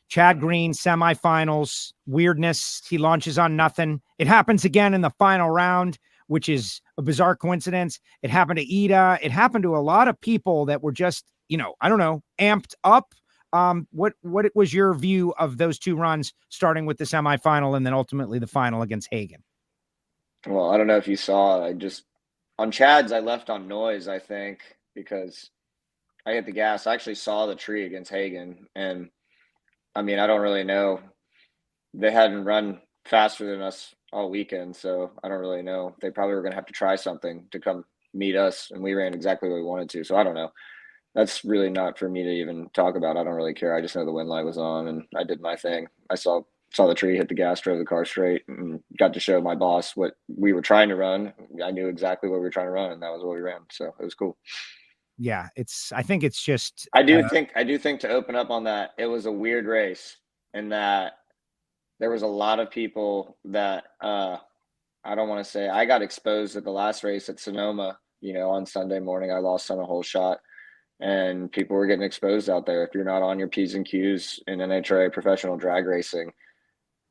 Chad Green, semifinals, weirdness. He launches on nothing. It happens again in the final round, which is a bizarre coincidence. It happened to Ida. It happened to a lot of people that were just, I don't know, amped up. What was your view of those two runs, starting with the semifinal and then ultimately the final against Hagen? Well, I don't know if you saw, on Chad's, I left on noise, I think, because I hit the gas. I actually saw the tree against Hagen, and I don't really know. They hadn't run faster than us all weekend, so I don't really know. They probably were going to have to try something to come meet us, and we ran exactly what we wanted to. So I don't know. That's really not for me to even talk about. I don't really care. I just know the wind light was on, and I did my thing. I saw the tree, hit the gas, drove the car straight, and got to show my boss what we were trying to run. I knew exactly what we were trying to run, and that was what we ran. So it was cool. Yeah, I think it's just. I do think to open up on that, it was a weird race in that there was a lot of people that I don't want to say, I got exposed at the last race at Sonoma. On Sunday morning, I lost on a whole shot. And people were getting exposed out there. If you're not on your P's and Q's in NHRA professional drag racing,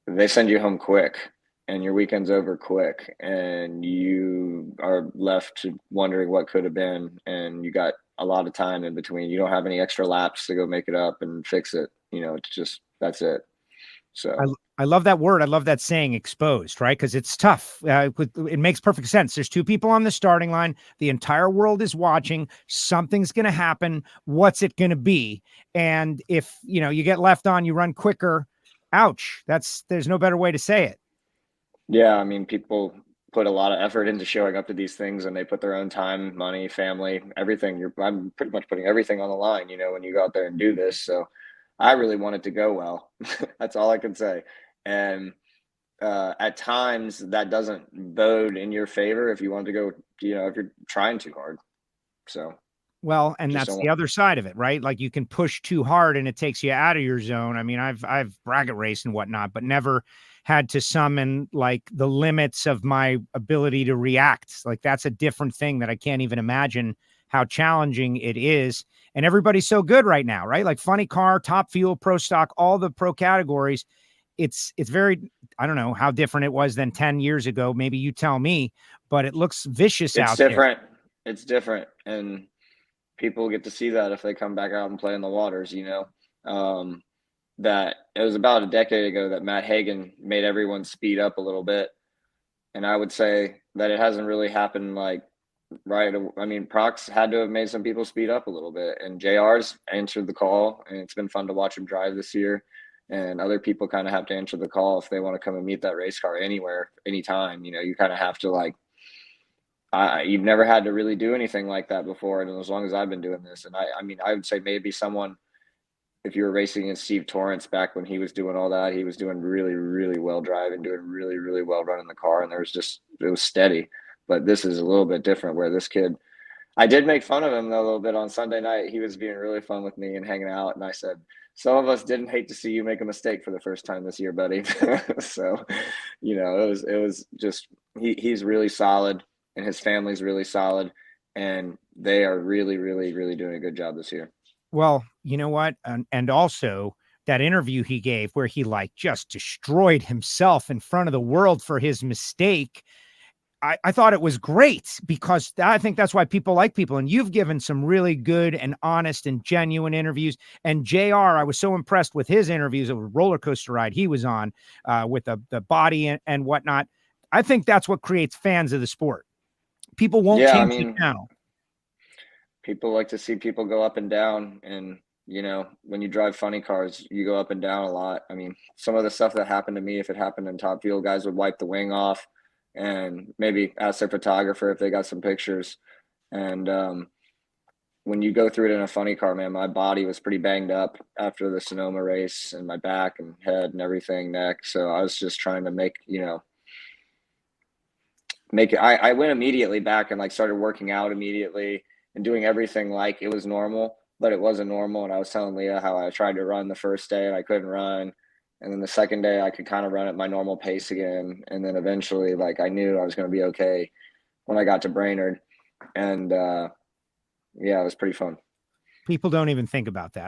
they send you home quick and your weekend's over quick. And you are left to wondering what could have been. And you got a lot of time in between. You don't have any extra laps to go make it up and fix it. It's just, that's it. So I love that word. I love that saying, exposed, right? Because it's tough. It makes perfect sense. There's two people on the starting line. The entire world is watching. Something's going to happen. What's it going to be? And if, you get left on, you run quicker. Ouch. There's no better way to say it. Yeah. People put a lot of effort into showing up to these things, and they put their own time, money, family, everything. I'm pretty much putting everything on the line, when you go out there and do this. So I really want it to go well. That's all I can say. And at times that doesn't bode in your favor if you want to go, if you're trying too hard. So, well, and that's the other side of it, right? Like you can push too hard and it takes you out of your zone. I've bracket raced and whatnot, but never had to summon like the limits of my ability to react. Like that's a different thing that I can't even imagine how challenging it is. And everybody's so good right now, right? Like funny car, top fuel, pro stock, all the pro categories. It's very, I don't know how different it was than 10 years ago. Maybe you tell me, but it looks vicious out different. there. It's different. And people get to see that if they come back out and play in the waters, that it was about a decade ago that Matt Hagen made everyone speed up a little bit. And I would say that it hasn't really happened right. Prox had to have made some people speed up a little bit, and JR's answered the call, and it's been fun to watch him drive this year. And other people kind of have to answer the call if they want to come and meet that race car anywhere, anytime. You kind of have to you've never had to really do anything like that before, and as long as I've been doing this, and I would say maybe someone, if you were racing against Steve Torrence back when he was doing all that, he was doing really, really well driving, doing really, really well running the car, and it was steady. But this is a little bit different where this kid, I did make fun of him though, a little bit on Sunday night. He was being really fun with me and hanging out. And I said, some of us didn't hate to see you make a mistake for the first time this year, buddy. So, it was just, he's really solid and his family's really solid, and they are really, really, really doing a good job this year. Well, you know what? And also that interview he gave where he just destroyed himself in front of the world for his mistake. I thought it was great because I think that's why people like people. And you've given some really good and honest and genuine interviews. And JR, I was so impressed with his interviews of a roller coaster ride he was on with the body and whatnot. I think that's what creates fans of the sport. People won't change the channel. People like to see people go up and down. And, when you drive funny cars, you go up and down a lot. Some of the stuff that happened to me, if it happened in top fuel, guys would wipe the wing off and maybe ask their photographer if they got some pictures. And when you go through it in a funny car, man, my body was pretty banged up after the Sonoma race, and my back and head and everything, neck. So I was just trying to make it. I went immediately back and started working out immediately and doing everything like it was normal, but it wasn't normal. And I was telling Leah how I tried to run the first day and I couldn't run. And then the second day I could kind of run at my normal pace again. And then eventually, I knew I was going to be okay when I got to Brainerd. And, it was pretty fun. People don't even think about that.